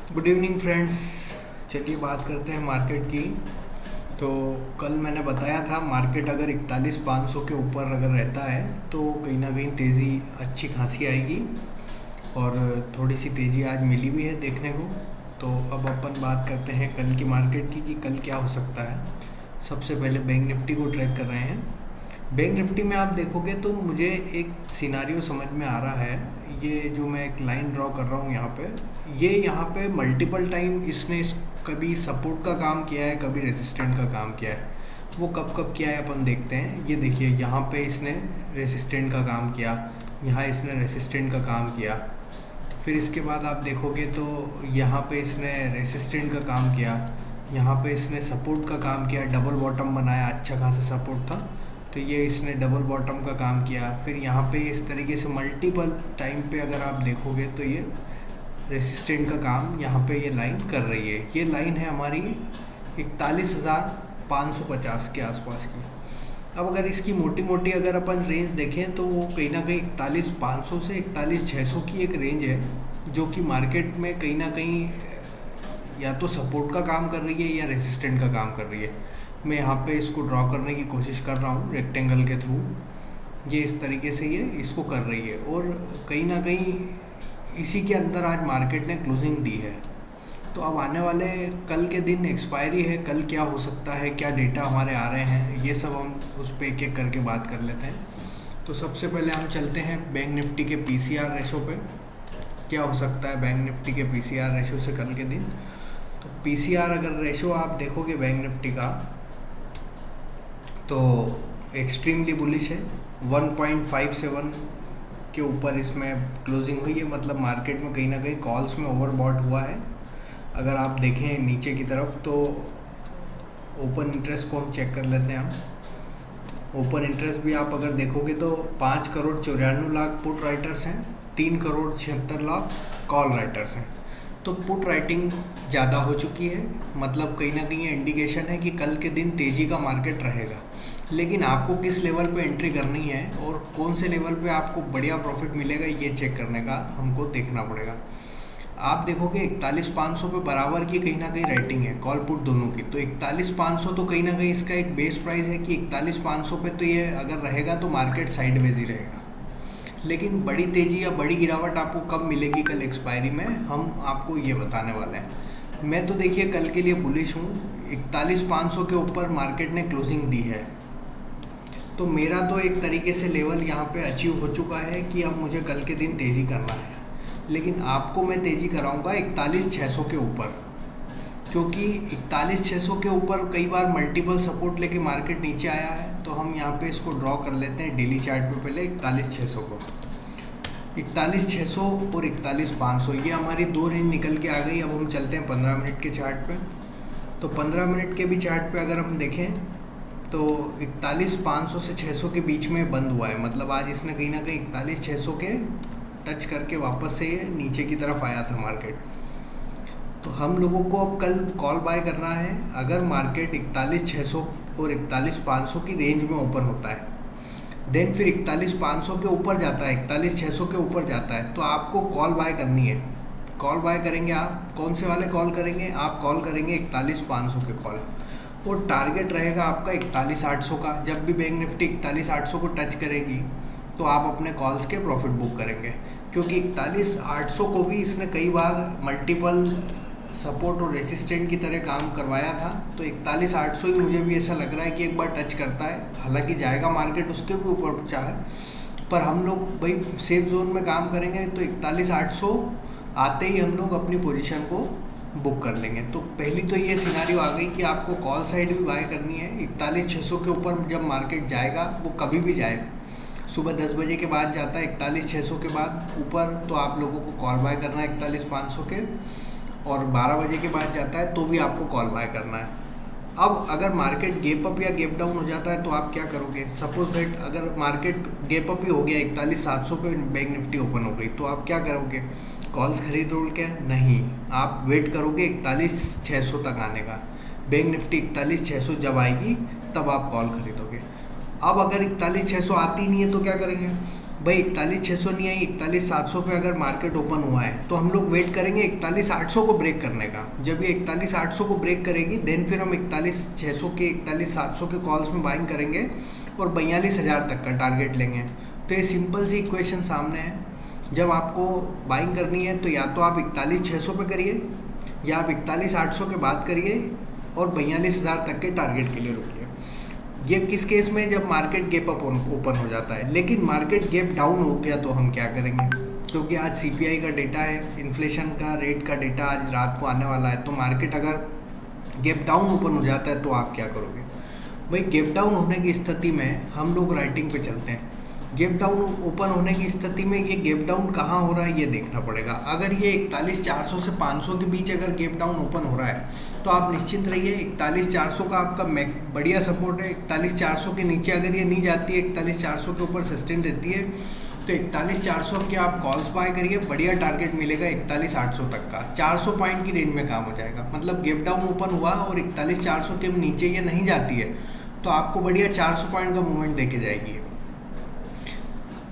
Good evening friends. चलिए बात करते हैं मार्केट की। तो कल मैंने बताया था मार्केट अगर 41,500 के ऊपर अगर रहता है तो कहीं ना कहीं तेज़ी अच्छी खासी आएगी और थोड़ी सी तेज़ी आज मिली भी है देखने को। तो अब अपन बात करते हैं कल की मार्केट की कि कल क्या हो सकता है। सबसे पहले बैंक निफ्टी को ट्रैक कर रहे हैं। बैंक निफ्टी में आप देखोगे तो मुझे एक सिनारियो समझ में आ रहा है। ये जो मैं एक लाइन ड्रॉ कर रहा हूँ यहाँ पे, ये यहाँ पे मल्टीपल टाइम इसने कभी सपोर्ट का काम किया है, कभी रेजिस्टेंट का काम किया है। वो कब कब किया है अपन देखते हैं। ये देखिए यहाँ पे इसने रेजिस्टेंट का काम किया, यहाँ इसने रेजिस्टेंट का काम किया। फिर इसके बाद आप देखोगे तो यहाँ पे इसने रेजिस्टेंट का काम किया, यहाँ पे इसने सपोर्ट का काम किया, डबल बॉटम बनाया, अच्छा खासा सपोर्ट था तो ये इसने डबल बॉटम का काम किया। फिर यहाँ पे इस तरीके से मल्टीपल टाइम पे अगर आप देखोगे तो ये रेसिस्टेंट का काम यहाँ पे ये लाइन कर रही है। ये लाइन है हमारी 41,550 के आसपास की। अब अगर इसकी मोटी मोटी अगर अपन रेंज देखें तो वो कहीं ना कहीं 41,500 से 41,600 की एक रेंज है, जो कि मार्केट में कहीं ना कहीं या तो सपोर्ट का काम कर रही है या रेसिस्टेंट का काम कर रही है। मैं यहाँ पे इसको ड्रॉ करने की कोशिश कर रहा हूँ रेक्टेंगल के थ्रू। ये इस तरीके से ये इसको कर रही है और कहीं ना कहीं इसी के अंदर आज मार्केट ने क्लोजिंग दी है। तो अब आने वाले कल के दिन एक्सपायरी है, कल क्या हो सकता है, क्या डेटा हमारे आ रहे हैं, ये सब हम उस पर एक एक करके बात कर लेते हैं। तो सबसे पहले हम चलते हैं बैंक निफ्टी के पीसीआर रेशो पे। क्या हो सकता है बैंक निफ्टी के पीसीआर रेशो से कल के दिन। तो पीसीआर अगर रेशो आप देखोगे बैंक निफ्टी का तो एक्सट्रीमली बुलिश है। 1.57 के ऊपर इसमें क्लोजिंग हुई है, मतलब मार्केट में कहीं ना कहीं कॉल्स में ओवरबॉट हुआ है। अगर आप देखें नीचे की तरफ तो ओपन इंटरेस्ट को हम चेक कर लेते हैं। हम ओपन इंटरेस्ट भी आप अगर देखोगे तो 5,94,00,000 पुट राइटर्स हैं, 3,76,00,000 कॉल राइटर्स हैं। तो पुट राइटिंग ज़्यादा हो चुकी है, मतलब कहीं ना कहीं इंडिकेशन है कि कल के दिन तेज़ी का मार्केट रहेगा। लेकिन आपको किस लेवल पे एंट्री करनी है और कौन से लेवल पे आपको बढ़िया प्रॉफिट मिलेगा, ये चेक करने का हमको देखना पड़ेगा। आप देखोगे 41,500 पे बराबर की कहीं ना कहीं राइटिंग है कॉल पुट दोनों की। तो 41,500 तो कहीं ना कहीं इसका एक बेस प्राइस है कि 41,500 पे तो ये अगर रहेगा तो मार्केट साइडवेज ही रहेगा। लेकिन बड़ी तेज़ी या बड़ी गिरावट आपको कब मिलेगी कल एक्सपायरी में, हम आपको ये बताने वाले हैं। मैं तो देखिए कल के लिए बुलिश हूँ। 41,500 के ऊपर मार्केट ने क्लोजिंग दी है, तो मेरा तो एक तरीके से लेवल यहाँ पे अचीव हो चुका है कि अब मुझे कल के दिन तेज़ी करना है। लेकिन आपको मैं तेज़ी कराऊंगा 41,600 के ऊपर, क्योंकि 41,600 के ऊपर कई बार मल्टीपल सपोर्ट लेके मार्केट नीचे आया है। तो हम यहाँ पे इसको ड्रॉ कर लेते हैं डेली चार्ट पे पहले 41,600 को। 41,600 और 41,500 ये हमारी दो रेंज निकल के आ गई। अब हम चलते हैं 15 मिनट के चार्ट पे। तो 15 मिनट के भी चार्ट पे अगर हम देखें तो 41,500 से 600 के बीच में बंद हुआ है, मतलब आज इसने कहीं ना कहीं 41,600 के टच करके वापस से नीचे की तरफ आया था मार्केट। तो हम लोगों को अब कल कॉल बाय करना है। अगर मार्केट 41,600 और 41,500 की रेंज में ओपन होता है, देन फिर 41,500 के ऊपर जाता है, 41,600 के ऊपर जाता है, तो आपको कॉल बाय करनी है। कॉल बाय करेंगे आप कौन से वाले कॉल करेंगे, आप कॉल करेंगे 41,500 के कॉल, और टारगेट रहेगा आपका 41,800 का। जब भी बैंक निफ्टी 41,800 को टच करेगी तो आप अपने कॉल्स के प्रॉफिट बुक करेंगे, क्योंकि 41,800 को भी इसने कई बार मल्टीपल सपोर्ट और रेसिस्टेंट की तरह काम करवाया था। तो 41,800 ही मुझे भी ऐसा लग रहा है कि एक बार टच करता है, हालांकि जाएगा मार्केट उसके भी ऊपर चाहे, पर हम लोग भाई सेफ जोन में काम करेंगे। तो 41,800 आते ही हम लोग अपनी पोजीशन को बुक कर लेंगे। तो पहली तो ये सिनारियो आ गई कि आपको कॉल साइड भी बाय करनी है। 41,600 के ऊपर जब मार्केट जाएगा, वो कभी भी जाए, सुबह 10 बजे के बाद जाता है 41,600 के बाद ऊपर, तो आप लोगों को कॉल बाय करना है 41,500 के, और 12 बजे के बाद जाता है तो भी आपको कॉल बाय करना है। अब अगर मार्केट गैप अप या गैप डाउन हो जाता है तो आप क्या करोगे। सपोज दैट अगर मार्केट गैप अप ही हो गया, 41,700 पे बैंक निफ्टी ओपन हो गई, तो आप क्या करोगे, कॉल्स खरीदोगे क्या, नहीं, आप वेट करोगे 41,600 तक आने का। बैंक निफ्टी 41,600 जब आएगी तब आप कॉल खरीदोगे। अब अगर 41,600 आती नहीं है तो क्या करेंगे, भाई 41,600 नहीं आई, 41,700 पे अगर मार्केट ओपन हुआ है तो हम लोग वेट करेंगे 41,800 को ब्रेक करने का। जब ये 41,800 को ब्रेक करेगी देन फिर हम 41,600 के 41,700 के कॉल्स में बाइंग करेंगे और 42,000 तक का टारगेट लेंगे। तो ये सिंपल सी इक्वेशन सामने है। जब आपको बाइंग करनी है तो या तो आप 41,600 पे करिए या आप 41,800 के बाद करिए और 42,000 तक के टारगेट के लिए रुकिए। ये किस केस में, जब मार्केट गैप अप ओपन हो जाता है। लेकिन मार्केट गैप डाउन हो गया तो हम क्या करेंगे, क्योंकि आज सीपीआई का डेटा है, इन्फ्लेशन का रेट का डेटा आज रात को आने वाला है। तो मार्केट अगर गैप डाउन ओपन हो जाता है तो आप क्या करोगे। भाई गैप डाउन होने की स्थिति में हम लोग राइटिंग पे चलते हैं। गैप डाउन ओपन होने की स्थिति में ये गैप डाउन कहाँ हो रहा है ये देखना पड़ेगा। अगर ये 41,400 से 500 के बीच अगर गैप डाउन ओपन हो रहा है तो आप निश्चिंत रहिए, 41,400 का आपका बढ़िया सपोर्ट है। 41,400 के नीचे अगर ये नहीं जाती है, 41,400 के ऊपर सस्टेन रहती है तो 41,400 के आप कॉल्स बाय करिए, बढ़िया टारगेट मिलेगा 41,800 तक का। 400 पॉइंट की रेंज में काम हो जाएगा। मतलब गैप डाउन ओपन हुआ और 41,400 के नीचे ये नहीं जाती है तो आपको बढ़िया 400 पॉइंट का मूवमेंट देके जाएगी।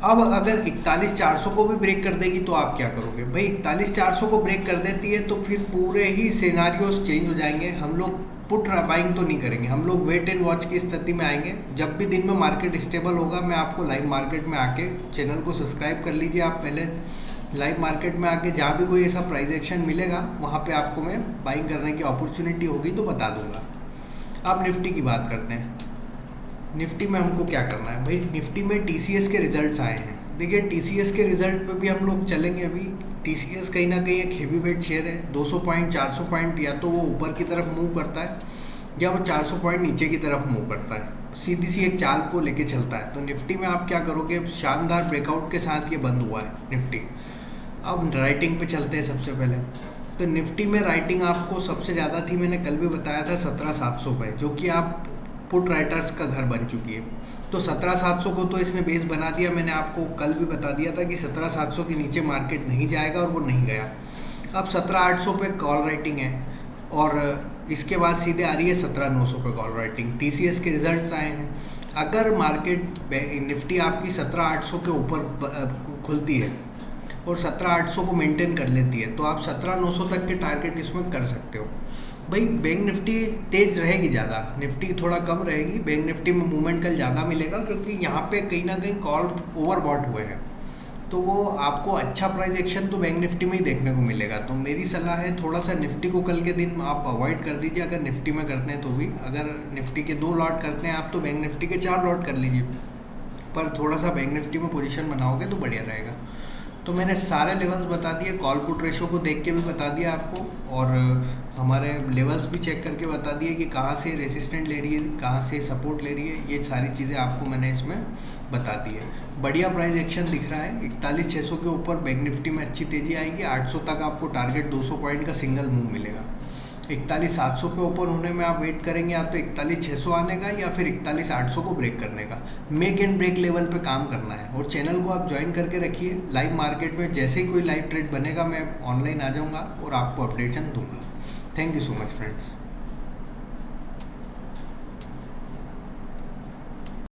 अब अगर 41,400 को भी ब्रेक कर देगी तो आप क्या करोगे। भाई 41,400 को ब्रेक कर देती है तो फिर पूरे ही सिनारियोस चेंज हो जाएंगे। हम लोग पुट बाइंग तो नहीं करेंगे, हम लोग वेट एंड वॉच की स्थिति में आएंगे। जब भी दिन में मार्केट स्टेबल होगा मैं आपको लाइव मार्केट में आके, चैनल को सब्सक्राइब कर लीजिए आप पहले, लाइव मार्केट में आके जहाँ भी कोई ऐसा प्राइस एक्शन मिलेगा वहाँ पे आपको मैं बाइंग करने की अपॉर्चुनिटी होगी तो बता दूंगा। अब निफ्टी की बात करते हैं। निफ्टी में हमको क्या करना है। भाई निफ्टी में टीसीएस के रिजल्ट्स आए हैं। देखिए टीसीएस के रिजल्ट पे भी हम लोग चलेंगे। अभी टीसीएस कहीं ना कहीं एक हेवी वेट शेयर है। 200 पॉइंट 400 पॉइंट या तो वो ऊपर की तरफ मूव करता है या वो 400 पॉइंट नीचे की तरफ मूव करता है। सीधी सी एक चाल को लेके चलता है। तो निफ्टी में आप क्या करोगे, शानदार ब्रेकआउट के साथ ये बंद हुआ है निफ्टी। अब राइटिंग पे चलते हैं सबसे पहले। तो निफ्टी में राइटिंग आपको सबसे ज़्यादा थी, मैंने कल भी बताया था 17,700 पे, जो कि आप पुट राइटर्स का घर बन चुकी है। तो 17,700 को तो इसने बेस बना दिया। मैंने आपको कल भी बता दिया था कि 17,700 के नीचे मार्केट नहीं जाएगा और वो नहीं गया। अब 17,800 पे कॉल राइटिंग है और इसके बाद सीधे आ रही है 17,900 पे कॉल राइटिंग। टीसीएस के रिजल्ट्स आए हैं। अगर मार्केट निफ्टी आपकी 17,800 के ऊपर खुलती है और 17,800 को मेंटेन कर लेती है तो आप 17,900 तक के टारगेट इसमें कर सकते हो। भाई बैंक निफ्टी तेज़ रहेगी ज़्यादा, निफ्टी थोड़ा कम रहेगी। बैंक निफ्टी में मूवमेंट कल ज़्यादा मिलेगा क्योंकि यहाँ पे कहीं ना कहीं कॉल ओवरबॉट हुए हैं। तो वो आपको अच्छा प्राइस एक्शन तो बैंक निफ्टी में ही देखने को मिलेगा। तो मेरी सलाह है थोड़ा सा निफ्टी को कल के दिन आप अवॉइड कर दीजिए अगर निफ्टी में करते हैं तो भी। अगर निफ्टी के 2 लॉट करते हैं आप तो बैंक निफ्टी के 4 लॉट कर लीजिए, पर थोड़ा सा बैंक निफ्टी में पोजीशन बनाओगे तो बढ़िया रहेगा। तो मैंने सारे लेवल्स बता दिए, कॉल पुट रेशो को देख के भी बता दिया आपको और हमारे लेवल्स भी चेक करके बता दिए कि कहाँ से रेसिस्टेंट ले रही है, कहाँ से सपोर्ट ले रही है। ये सारी चीज़ें आपको मैंने इसमें बता दी है। बढ़िया प्राइस एक्शन दिख रहा है। 41,600 के ऊपर बैंक निफ्टी में अच्छी तेज़ी आएगी। 800 तक आपको टारगेट 200 पॉइंट का सिंगल मूव मिलेगा। 41,700 पे ओपन होने में आप वेट करेंगे, या तो 41,600 आने का या फिर 41,800 को ब्रेक करने का। मेक एंड ब्रेक लेवल पे काम करना है और चैनल को आप ज्वाइन करके रखिए। लाइव मार्केट में जैसे ही कोई लाइव ट्रेड बनेगा मैं ऑनलाइन आ जाऊँगा और आपको अपडेशन दूंगा। Thank you so much friends.